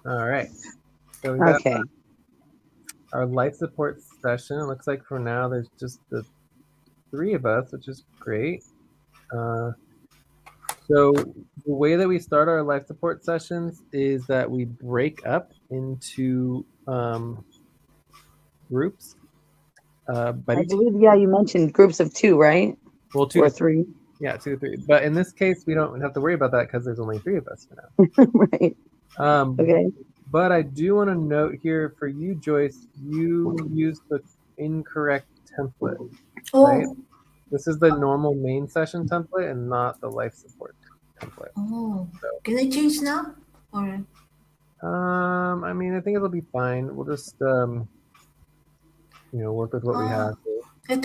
All right. So we got Okay. our life support session. It looks like for now there's just the three of us, which is great. Uh, so the way that we start our life support sessions is that we break up into groups, I buddy team. believe, yeah, you mentioned groups of two, right? Well, two Or to three. yeah, 2 to 3. But in this case, we don't have to worry about that because there's only three of us for Right. now. Okay. But I do want to note here for you, Joyce, you used the incorrect template, right? Oh, This is the normal main session template and not the life support template. oh. So, Can I change now? Or I mean, I think it'll be fine. We'll just, work with what we uh, have. I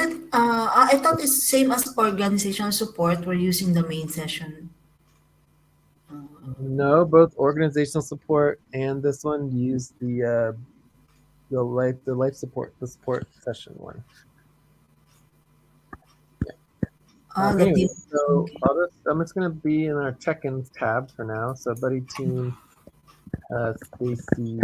thought it's same as organizational support. We're using the main session. No, both organizational support and this one use the life support, the support session one. The Anyway, team. so Okay. I'm just gonna be in our check-ins tab for now. So buddy team, Stacy,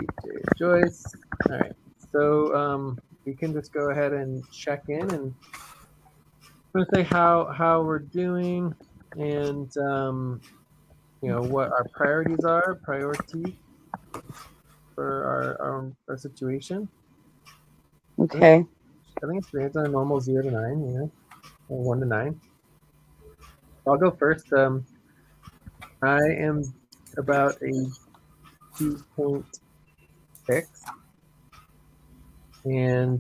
Joyce. All right. So we can just go ahead and check in, and I'm gonna say how we're doing, and what our priorities for our situation. I think Okay. I think it's rated on a normal 0 to 9, or 1 to 9. I'll go first. I am about a 2.6, and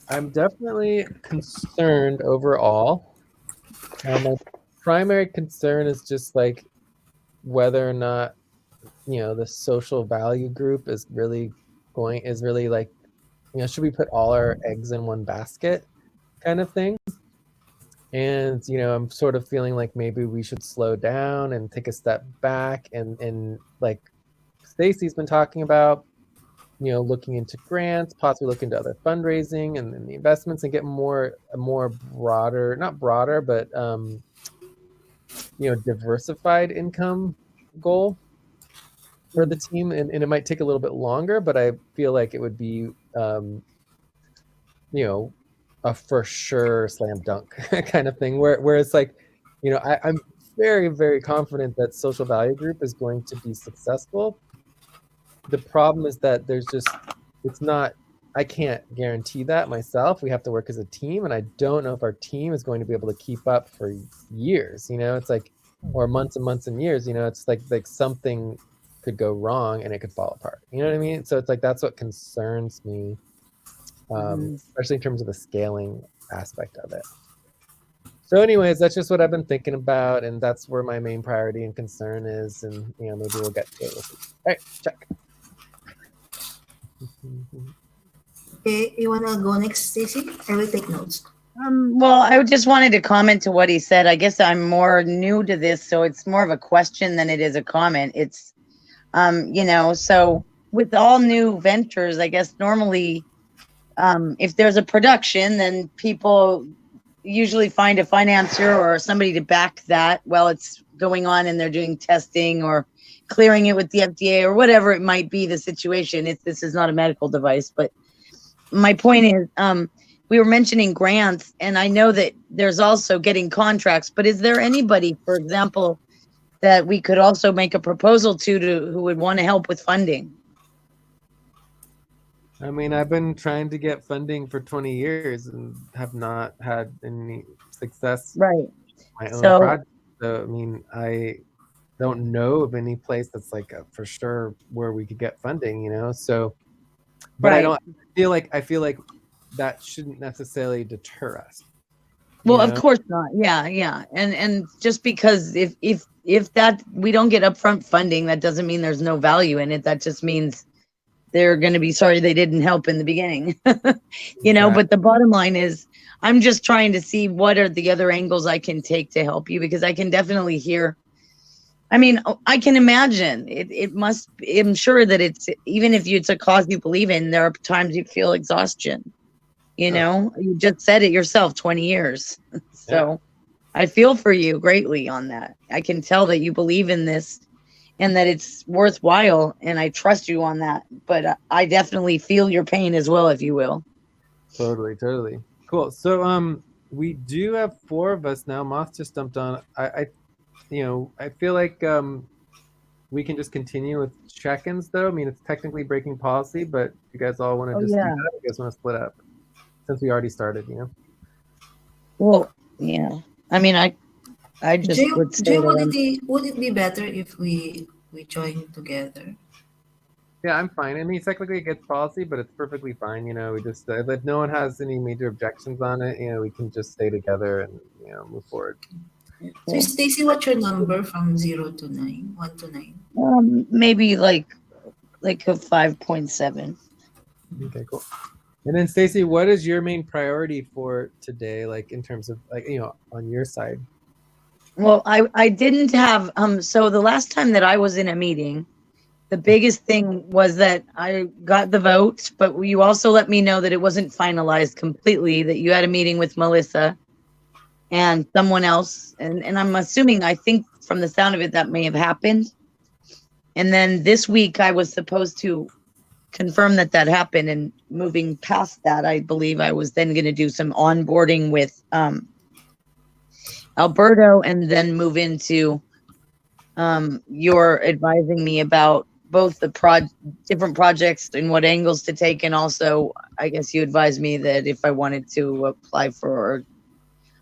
I'm definitely concerned overall. My primary concern is just like whether or not the social value group is really like should we put all our eggs in one basket kind of thing. And I'm sort of feeling like maybe we should slow down and take a step back, and like Stacy's been talking about, looking into grants, possibly look into other fundraising and the investments, and get a more broader, not broader, but diversified income goal for the team. And it might take a little bit longer, but I feel like it would be a for sure slam dunk kind of thing, where it's like, I'm very, very confident that social value group is going to be successful. The problem is that it's not, I can't guarantee that myself. We have to work as a team, and I don't know if our team is going to be able to keep up for years. It's like, or months and months and years. It's like something could go wrong and it could fall apart. You know what I mean? So it's like that's what concerns me, especially in terms of the scaling aspect of it. So, anyways, that's just what I've been thinking about, and that's where my main priority and concern is. And maybe we'll get to it. We'll see. All right, check. Okay, you wanna go next, Stacy? I will take notes. Well, I just wanted to comment to what he said. I guess I'm more new to this, so it's more of a question than it is a comment. It's, so with all new ventures, I guess normally, if there's a production, then people usually find a financier or somebody to back that while it's going on and they're doing testing or clearing it with the FDA or whatever it might be the situation. This is not a medical device, but my point is, we were mentioning grants, and I know that there's also getting contracts, but is there anybody, for example, that we could also make a proposal to who would want to help with funding? I mean, I've been trying to get funding for 20 years and have not had any success Right. with my own So, project. So, I mean, I don't know of any place that's like for sure where we could get funding. So, but right. I feel like that shouldn't necessarily deter us. Well, of course not. Yeah, yeah. And just because if that we don't get upfront funding, that doesn't mean there's no value in it. That just means they're going to be sorry they didn't help in the beginning. But the bottom line is I'm just trying to see what are the other angles I can take to help you, because I can definitely hear. I mean, I can imagine it must, I'm sure that it's, even if it's a cause you believe in, there are times you feel exhaustion. You just said it yourself, 20 years. So, I feel for you greatly on that. I can tell that you believe in this and that it's worthwhile, and I trust you on that. But I definitely feel your pain as well, if you will. Totally. Cool. So we do have four of us now. Moth just jumped on. I feel like we can just continue with check-ins though. I mean, it's technically breaking policy, but if you guys all want to Oh just do yeah. that, you guys want to split up since we already started, you know? Well, yeah. I mean, I Jay, just would say Jay, that I'm. would it be better if we join together? Yeah, I'm fine. I mean, technically it gets policy, but it's perfectly fine. You know, we just if no one has any major objections on it, you know, we can just stay together and move forward. So Stacy, what's your number from 0 to 9, 1 to 9? Maybe like a 5.7. Okay, cool. And then Stacy, what is your main priority for today, like in terms of like on your side? Well, I didn't have so the last time that I was in a meeting, the biggest thing was that I got the vote, but you also let me know that it wasn't finalized completely, that you had a meeting with Melissa and someone else. And I'm assuming, I think from the sound of it, that may have happened. And then this week I was supposed to confirm that that happened, and moving past that, I believe I was then going to do some onboarding with Alberto and then move into you're advising me about both the different projects and what angles to take, and also I guess you advised me that if I wanted to apply for,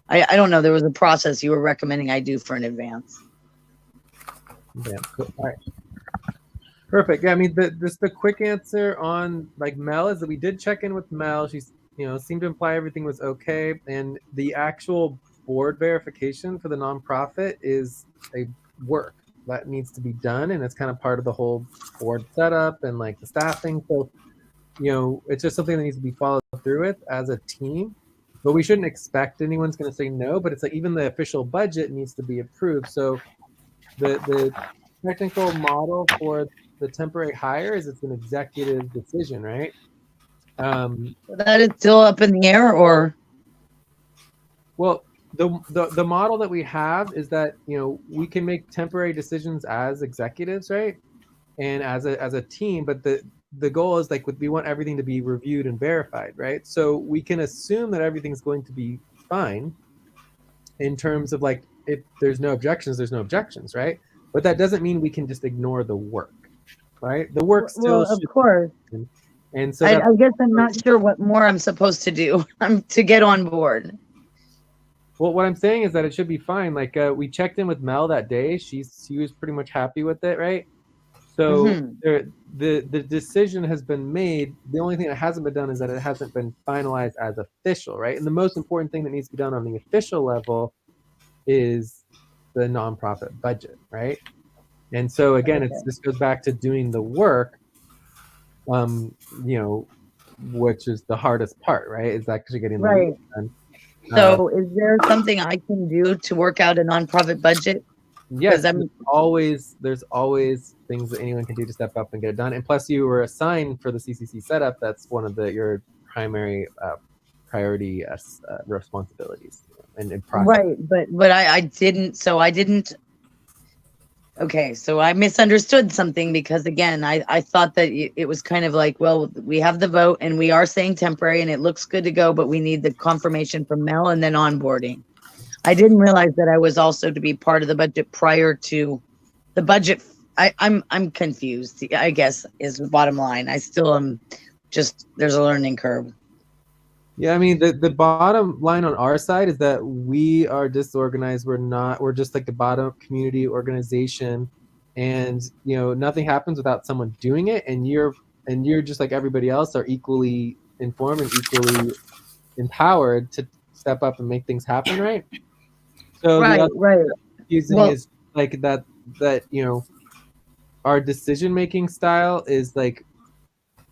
I don't know, there was a process you were recommending I do for an advance. Yeah, cool. All right. Perfect. Yeah, I mean, the quick answer on like Mel is that we did check in with Mel. She's seemed to imply everything was okay, and the actual board verification for the nonprofit is a work that needs to be done, and it's kind of part of the whole board setup and like the staffing. So it's just something that needs to be followed through with as a team. But we shouldn't expect anyone's going to say no. But it's like even the official budget needs to be approved. So the technical model for the temporary hire is it's an executive decision, right? That is still up in the air, or? Well, the model that we have is that we can make temporary decisions as executives, right? And as a team, but the goal is like we want everything to be reviewed and verified, right? So we can assume that everything's going to be fine in terms of like if there's no objections, right? But that doesn't mean we can just ignore the work, right? The work still Well, of should course. and so I guess I'm not sure what more I'm supposed to do to get on board. Well, what I'm saying is that it should be fine. Like we checked in with Mel that day. She was pretty much happy with it, right? So the decision has been made. The only thing that hasn't been done is that it hasn't been finalized as official, right? And the most important thing that needs to be done on the official level is the nonprofit budget, right? And so again, this goes back to doing the work, which is the hardest part, right? Is actually getting the work done. So is there something I can do to work out a nonprofit budget? Yes, there's always things that anyone can do to step up and get it done. And plus, you were assigned for the CCC setup. That's one of your primary priority responsibilities and process. Right, but I didn't. So I didn't. Okay, so I misunderstood something, because again, I thought that it was kind of like, well, we have the vote and we are saying temporary and it looks good to go, but we need the confirmation from Mel and then onboarding. I didn't realize that I was also to be part of the budget prior to the budget. I'm confused, I guess, is the bottom line. I still am there's a learning curve. Yeah, I mean, the bottom line on our side is that we are disorganized. We're just like the bottom community organization, and nothing happens without someone doing it. And you're just like everybody else are equally informed and equally empowered to step up and make things happen, right? So the other confusing is like that our decision making style is like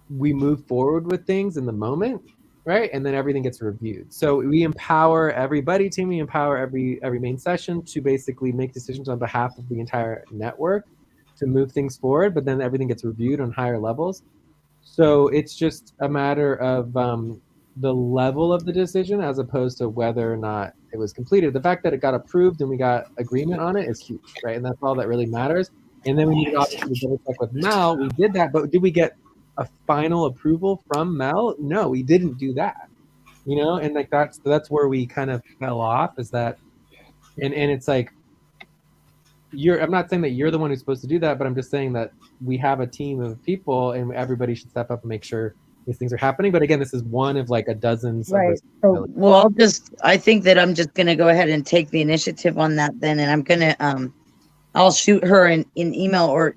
we move forward with things in the moment, right? And then everything gets reviewed. So we empower everybody, team. We empower every main session to basically make decisions on behalf of the entire network to move things forward. But then everything gets reviewed on higher levels. So it's just a matter of the level of the decision as opposed to whether or not it was completed. The fact that it got approved and we got agreement on it is huge, right? And that's all that really matters. And then we need to obviously double check with Mel. We did that, but did we get a final approval from Mel? No, we didn't do that. And like that's where we kind of fell off, is that, and it's like, I'm not saying that you're the one who's supposed to do that, but I'm just saying that we have a team of people and everybody should step up and make sure these things are happening. But again, this is one of like a dozens of Right. So, responsibilities. well, I think that I'm just gonna go ahead and take the initiative on that then, and I'm gonna, I'll shoot her an email or,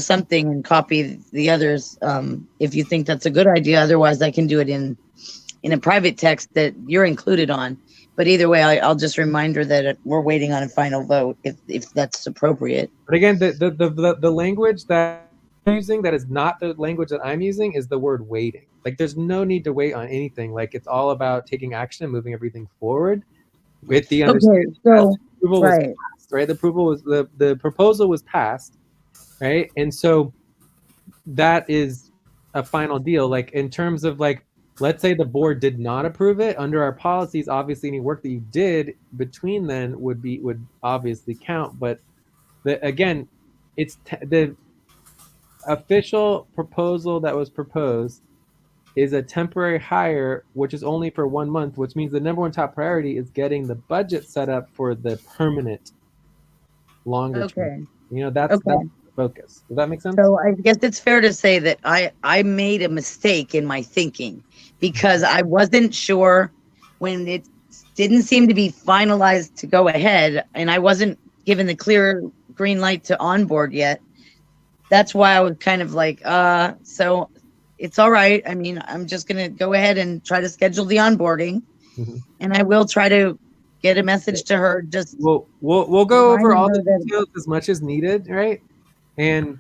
something, and copy the others, if you think that's a good idea. Otherwise, I can do it in a private text that you're included on. But either way, I'll just remind her that we're waiting on a final vote if that's appropriate. But again, the language that I'm using that is not the language that I'm using is the word waiting. Like there's no need to wait on anything. Like it's all about taking action and moving everything forward with the understanding that the approval was passed, right? The approval was the proposal was passed, right? And so that is a final deal. Like in terms of like, let's say the board did not approve it, under our policies, obviously any work that you did between then would obviously count. But again, it's the official proposal that was proposed is a temporary hire, which is only for 1 month, which means the number one top priority is getting the budget set up for the permanent longer term. That's the focus. Does that make sense? So I guess it's fair to say that I made a mistake in my thinking, because I wasn't sure when it didn't seem to be finalized to go ahead, and I wasn't given the clear green light to onboard yet. That's why I was kind of like, so it's all right. I mean, I'm just going to go ahead and try to schedule the onboarding, and I will try to get a message to her. Just we'll go over all the details as much as needed, right? And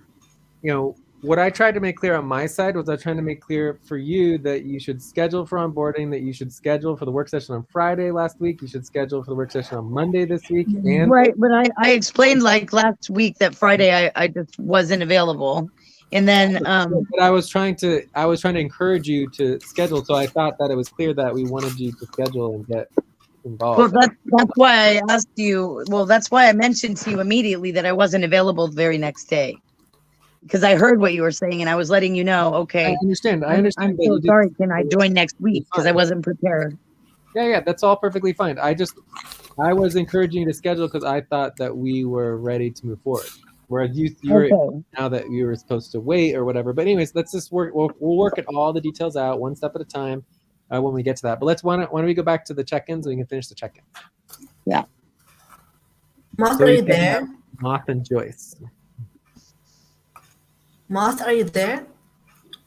what I tried to make clear on my side was I trying to make clear for you that you should schedule for onboarding, that you should schedule for the work session on Friday last week, you should schedule for the work session on Monday this week. And right, but I explained like last week that Friday I just wasn't available. And then but I was trying to encourage you to schedule, so I thought that it was clear that we wanted you to schedule and get involved. Well, that's why I asked you. Well, that's why I mentioned to you immediately that I wasn't available the very next day, because I heard what you were saying and I was letting you know. Okay, I understand. I'm so sorry. Can I join next week? Because I wasn't prepared. Yeah, that's all perfectly fine. I was encouraging you to schedule because I thought that we were ready to move forward. Whereas you're now that you were supposed to wait or whatever. But anyways, let's just work. We'll work at all the details out one step at a time when we get to that. But why don't we go back to the check-ins so we can finish the check-in? Yeah. Moth, are you there? Moth and Joyce. Moth, are you there?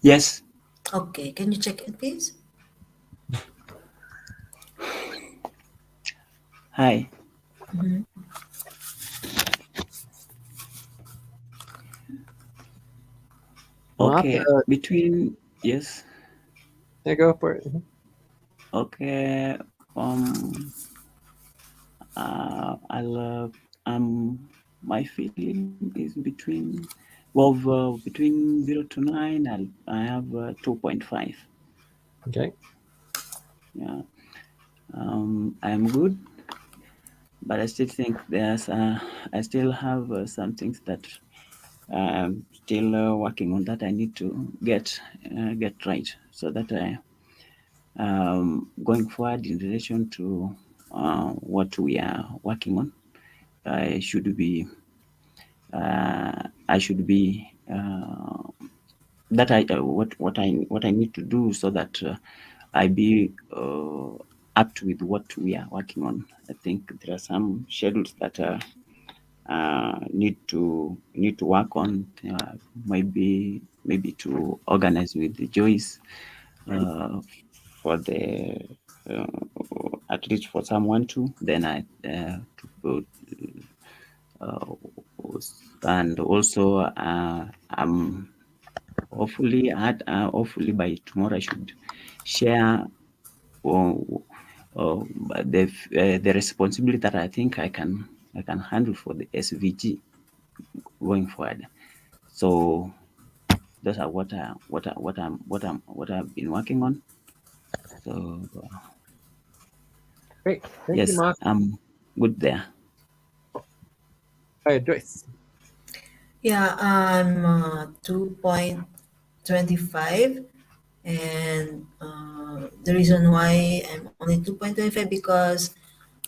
Yes. Okay, can you check in, please? Hi. Okay, between, yes. Yeah, go for it. Okay. I love, my feeling is between 0 to 9, I have 2.5. Okay. Yeah. I'm good, but I still think I still have some things that I'm still working on that I need to get right, so that going forward in relation to what we are working on, I should be that what I need to do, so that I be up to with what we are working on. I think there are some schedules that need to work on, maybe to organize with the Joyce for the at least for someone to then I and also hopefully by tomorrow I should share the responsibility that I think I can handle for the SVG going forward. So those are what I've been working on. So Great. Thank you, yes, Moss. I'm good there. Hi, Joyce. Yeah, I'm 2.25, and the reason why I'm only 2.25 because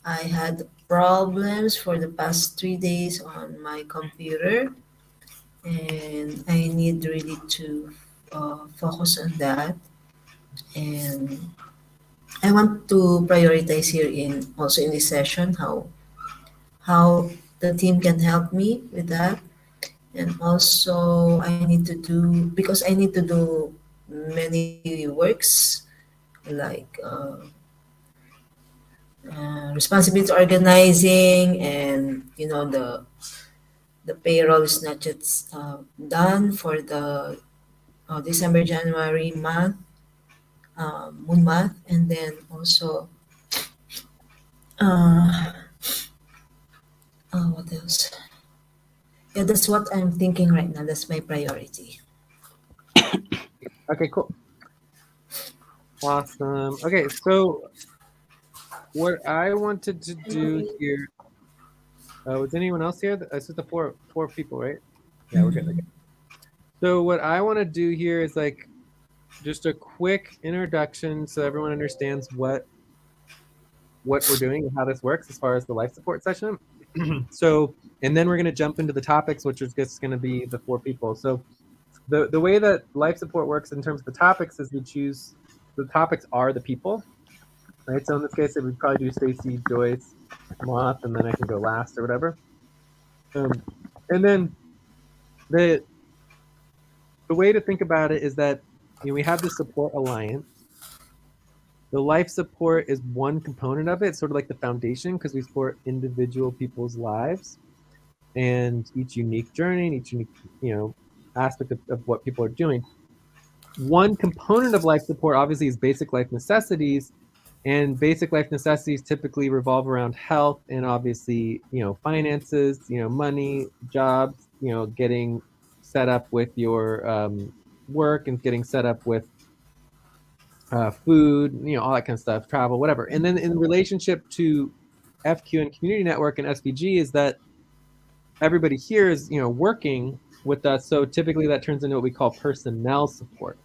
I had problems for the past 3 days on my computer, and I need really to focus on that. And I want to prioritize here in also in this session how the team can help me with that. And also I need to do, because I need to do many works like responsibility organizing, and the payroll is not just done for the December January month, moon month, and then also uh, what else? Yeah, that's what I'm thinking right now. That's my priority. Okay, cool. Awesome. Okay, so what I wanted to do here, was anyone else here? It's just the four people, right? Yeah, we're good. Okay. So what I want to do here is like just a quick introduction so everyone understands what we're doing and how this works as far as the life support session. So, and then we're going to jump into the topics, which is just going to be the four people. So the way that life support works in terms of the topics is we choose, the topics are the people, right? So in this case, it would probably do Stacy, Joyce, Moth, and then I can go last or whatever. And then the the way to think about it is that we have the support alliance. The life support is one component of it, sort of like the foundation, because we support individual people's lives and each unique journey and each unique, aspect of what people are doing. One component of life support obviously is basic life necessities, and basic life necessities typically revolve around health and obviously, finances, money, jobs, getting set up with your work and getting set up with food, all that kind of stuff, travel, whatever. And then in relationship to FQ and community network and SVG is that everybody here is, working with us. So typically that turns into what we call personnel support.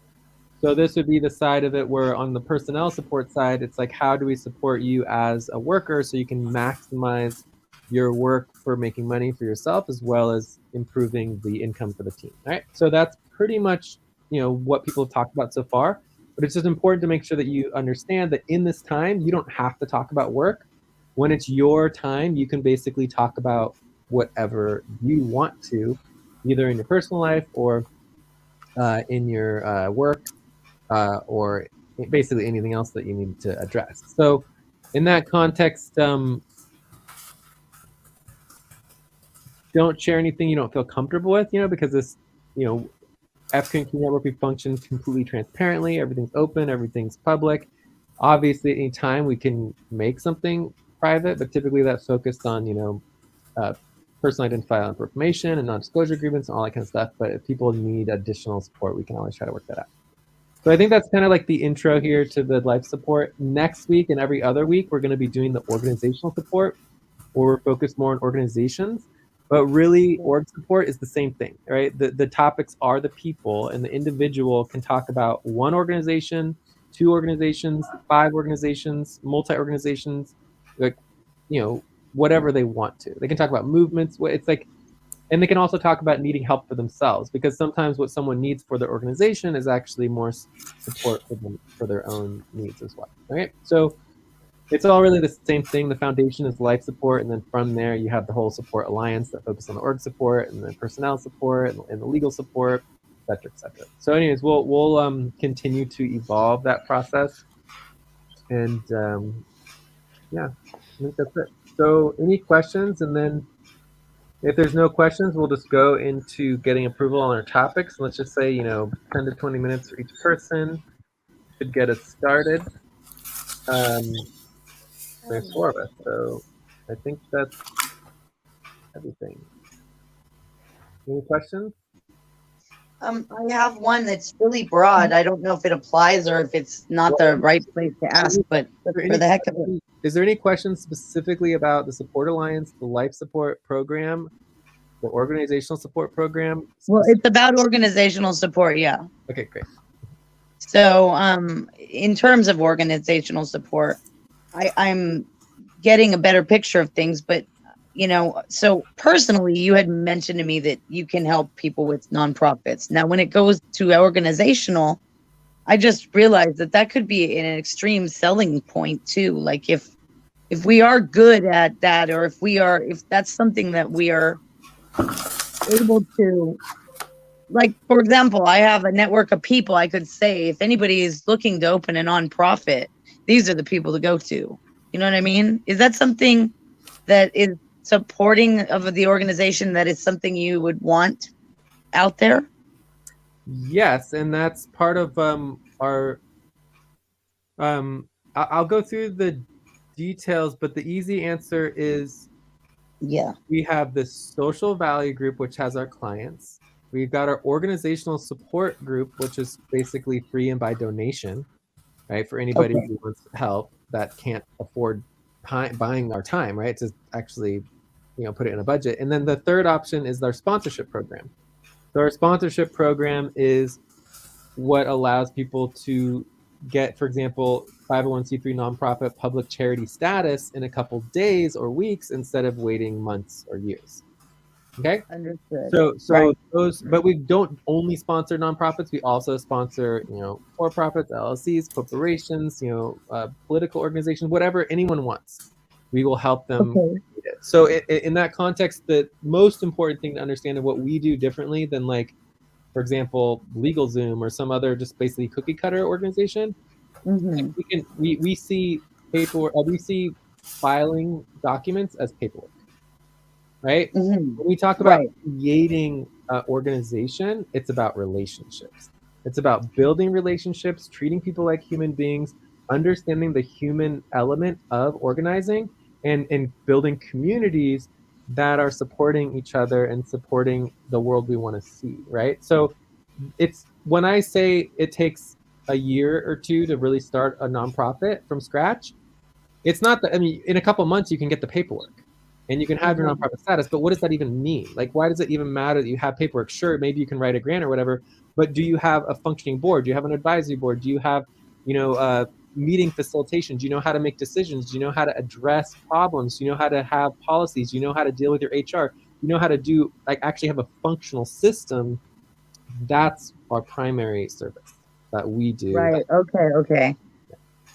So this would be the side of it where on the personnel support side, it's like, how do we support you as a worker so you can maximize your work for making money for yourself as well as improving the income for the team, right? So that's pretty much, what people have talked about so far. But it's just important to make sure that you understand that in this time, you don't have to talk about work. When it's your time, you can basically talk about whatever you want to, either in your personal life or in your work, or basically anything else that you need to address. So in that context, don't share anything you don't feel comfortable with, because this, FQ network, we function completely transparently. Everything's open, everything's public. Obviously, at any time we can make something private, but typically that's focused on, uh, personal identifiable information and non-disclosure agreements and all that kind of stuff. But if people need additional support, we can always try to work that out. So I think that's kind of like the intro here to the life support. Next week and every other week, we're going to be doing the organizational support, where we're focused more on organizations. But really, org support is the same thing, right? The topics are the people, and the individual can talk about one organization, two organizations, five organizations, multi organizations, like, whatever they want to. They can talk about movements. It's like, and they can also talk about needing help for themselves, because sometimes what someone needs for their organization is actually more support for them for their own needs as well. Right? So it's all really the same thing. The foundation is life support, and then from there you have the whole support alliance that focuses on the org support and the personnel support and the legal support, et cetera, et cetera. So, anyways, we'll continue to evolve that process, and yeah, I think that's it. So, any questions, and then if there's no questions, we'll just go into getting approval on our topics. Let's just say, 10 to 20 minutes for each person should get us started. There's four of us, so I think that's everything. Any questions? I have one that's really broad. I don't know if it applies or if it's not the right place to ask, but for the heck of it. Is there any questions specifically about the Support Alliance, the Life Support Program, the Organizational Support Program? Well, it's about organizational support, yeah. Okay, great. So, in terms of organizational support, I'm getting a better picture of things, but so personally, you had mentioned to me that you can help people with nonprofits. Now, when it goes to organizational, I just realized that could be an extreme selling point too. Like if we are good at that, or if that's something that we are able to, like, for example, I have a network of people. I could say, if anybody is looking to open a nonprofit, these are the people to go to. You know what I mean? Is that something that is supporting of the organization, that is something you would want out there? Yes, and that's part of our I'll go through the details, but the easy answer is we have the social value group, which has our clients. We've got our organizational support group, which is basically free and by donation, right? For anybody who wants help that can't afford buying our time, right? To actually, put it in a budget. And then the third option is our sponsorship program. So our sponsorship program is what allows people to get, for example, 501c3 nonprofit public charity status in a couple days or weeks instead of waiting months or years. Okay. Understood. So right. Those, but we don't only sponsor nonprofits. We also sponsor, for-profits, LLCs, corporations, political organizations, whatever anyone wants. We will help them. Okay. So in that context, the most important thing to understand of what we do differently than, like, for example, LegalZoom or some other just basically cookie cutter organization, we see paperwork. We see filing documents as paperwork. Right? When we talk about creating an organization, it's about relationships. It's about building relationships, treating people like human beings, understanding the human element of organizing, and building communities that are supporting each other and supporting the world we want to see, right? So it's when I say it takes a year or two to really start a nonprofit from scratch, it's not that, in a couple months you can get the paperwork and you can have your nonprofit status, but what does that even mean? Like, why does it even matter that you have paperwork? Sure, maybe you can write a grant or whatever, but do you have a functioning board? Do you have an advisory board? Do you have, meeting facilitation? Do you know how to make decisions? Do you know how to address problems? Do you know how to have policies? Do you know how to deal with your HR? You know how to do, like, actually have a functional system? That's our primary service that we do. Right. Okay.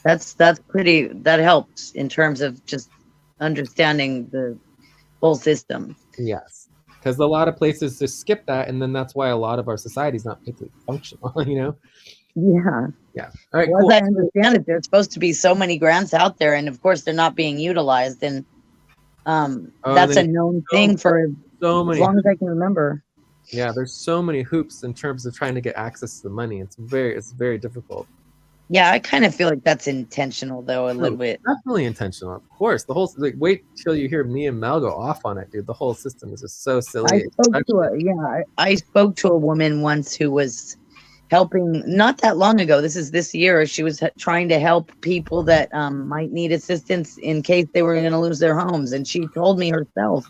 That's pretty, that helps in terms of just understanding the whole system. Yes, because a lot of places just skip that, and then that's why a lot of our society is not particularly functional. Yeah. All right. Well, cool. as I understand it, there's supposed to be so many grants out there, and of course they're not being utilized. And that's a known thing for as long as I can remember. Yeah, there's so many hoops in terms of trying to get access to the money. It's very difficult. Yeah, I kind of feel like that's intentional, though, a little bit. Definitely intentional, of course. The whole, like, wait till you hear me and Mel go off on it, dude. The whole system is just so silly. I spoke to a woman once who was helping not that long ago. This is this year. She was trying to help people that might need assistance in case they were going to lose their homes, and she told me herself,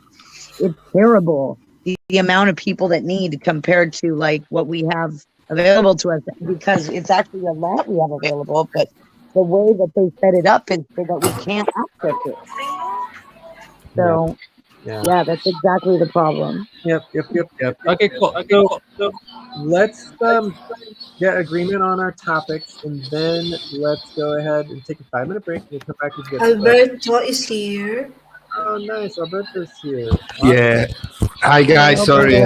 it's terrible the amount of people that need compared to, like, what we have available to us, because it's actually a lot we have available, but the way that they set it up is so that we can't access it. So yeah, that's exactly the problem. Yep. Okay, cool. So let's get agreement on our topics, and then let's go ahead and take a 5-minute break. We'll come back with Alberto is here. Oh, nice. Alberto's here. Yeah. Hi, guys. Sorry.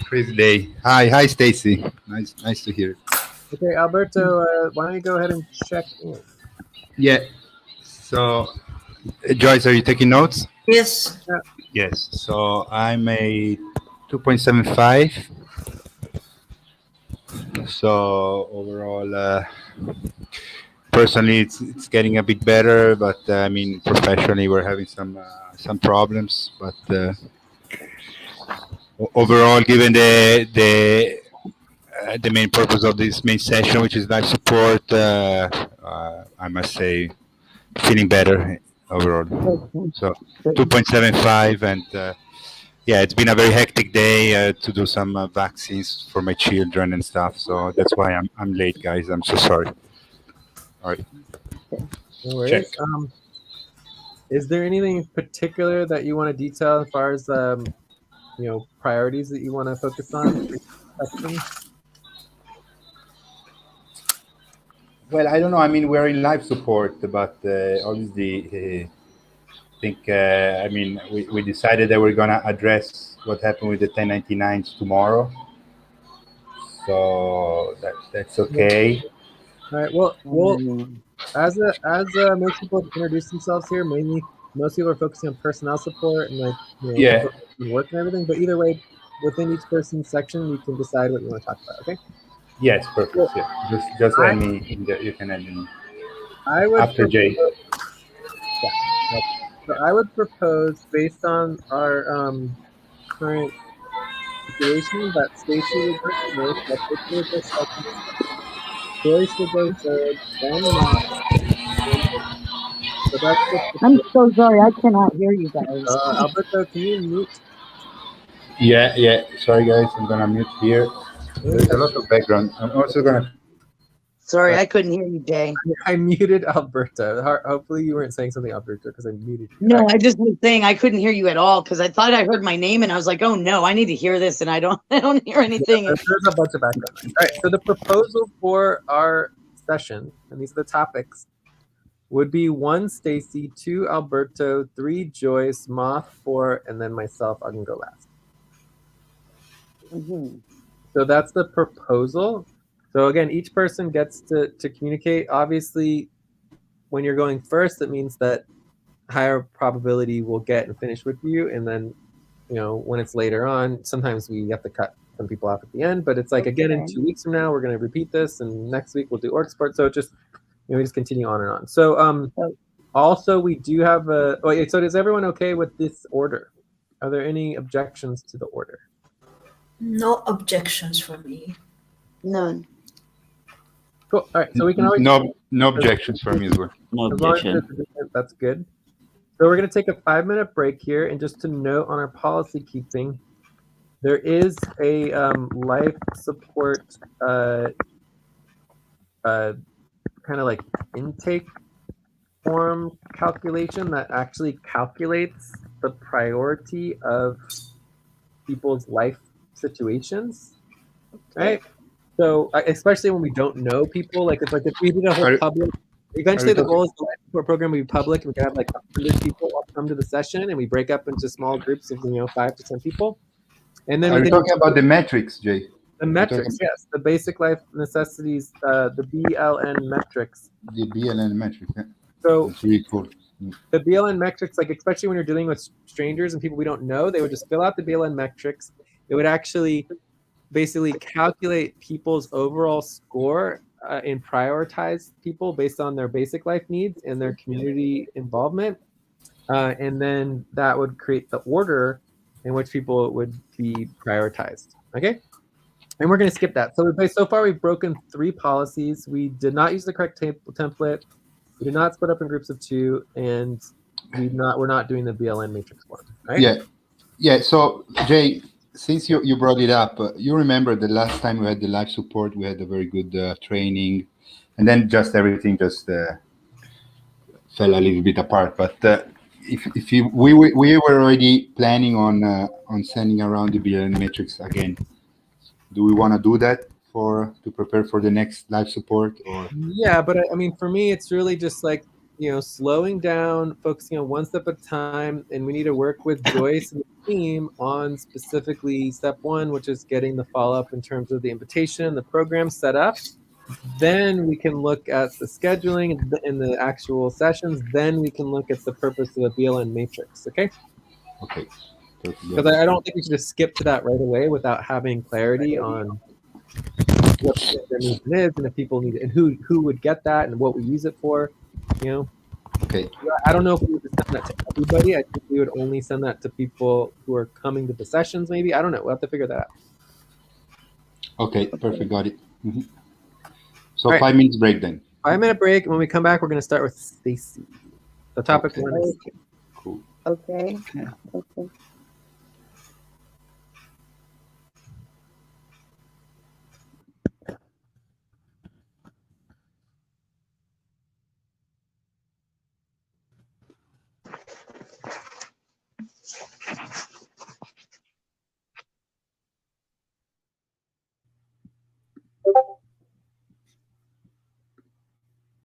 Crazy day. Hi, Stacy. Nice to hear. Okay, Alberto, why don't you go ahead and check in? Yeah. So, Joyce, are you taking notes? Yes. Yes. So I'm a 2.75. So overall, personally, it's getting a bit better, but professionally, we're having some problems. But overall, given the the main purpose of this main session, which is life support, I must say, feeling better overall. So 2.75, and yeah, it's been a very hectic day to do some vaccines for my children and stuff. So that's why I'm late, guys. I'm so sorry. All right. No worries. Check. Is there anything in particular that you want to detail as far as priorities that you want to focus on for each section? Well, I don't know. I mean, we're in life support, but obviously, I think, I mean, we decided that we're going to address what happened with the 1099s tomorrow. So that's okay. All right. Well, as most people introduce themselves here, mainly most people are focusing on personnel support and Yeah. work and everything. But either way, within each person's section, we can decide what you want to talk about. Okay. Yes, perfect. Well, Yeah. Just add me. You can add me I would after Jay. Yeah. So I would propose, based on our current situation, that Stacy would go first, that Victor would go second, Joyce would go third, then Matt. So that's the I'm proposal. so sorry, I cannot hear you guys. Alberto, can you mute? Yeah. Sorry, guys. I'm gonna mute here. There's a lot of background. I'm also gonna. Sorry, I couldn't hear you, Jay. I muted Alberto. Hopefully you weren't saying something, Alberto, because I muted you. No, I just was saying I couldn't hear you at all because I thought I heard my name and I was like, oh no, I need to hear this, and I don't hear anything. There's a bunch of background noise. All right, so the proposal for our session, and these are the topics, would be 1 Stacy, 2 Alberto, 3 Joyce, Moth 4, and then myself. I can go last. So that's the proposal. So again, each person gets to communicate. Obviously, when you're going first, that means that higher probability will get and finish with you. And then, when it's later on, sometimes we have to cut some people off at the end. But it's like, again, in 2 weeks from now, we're going to repeat this. And next week, we'll do org support. So just, we just continue on and on. So also, we do have a... Oh, so is everyone okay with this order? Are there any objections to the order? No objections from me. None. Cool. All right. So we can always... No objections from me as well. No As long as objection. that's good. So we're going to take a 5-minute break here. And just to note on our policy keeping, there is a life support kind of like intake form calculation that actually calculates the priority of people's life situations. Right? So especially when we don't know people, like it's like if we did a whole public... Eventually, the goal is the life support program will be public. We can have like 100 people all come to the session, and we break up into small groups of 5 to 10 people. And then Are you talking about the metrics, Jay? The metrics, yes, the basic life necessities, the BLN metrics. The BLN metrics. Yeah. So that's really cool. The BLN metrics, like especially when you're dealing with strangers and people we don't know, they would just fill out the BLN metrics. It would actually basically calculate people's overall score and prioritize people based on their basic life needs and their community involvement. And then that would create the order in which people would be prioritized. Okay? And we're going to skip that. So far, we've broken 3 policies. We did not use the correct template. We did not split up in groups of 2, and we're not doing the BLN matrix form. Right? Yeah. So Jay, since you brought it up, you remember the last time we had the live support, we had a very good training, and then just everything just fell a little bit apart. But we were already planning on sending around the BLN matrix again. Do we want to do that to prepare for the next live support? Or yeah, but I mean, for me, it's really just like slowing down, focusing on one step at a time, and we need to work with Joyce and the team on specifically step 1, which is getting the follow-up in terms of the invitation, the program set up. Then we can look at the scheduling and the actual sessions. Then we can look at the purpose of the BLN matrix. Okay. Because I don't think we should just skip to that right away without having clarity on what the mission is and if people need it and who would get that and what we use it for. Okay. I don't know if we would send that to everybody. I think we would only send that to people who are coming to the sessions. Maybe, I don't know. We'll have to figure that out. Okay, perfect. Got it. Mhm. So All right. 5 minutes break then. 5-minute break. When we come back, we're going to start with Stacy. So topic Okay. one is Cool. Okay. Okay. Okay.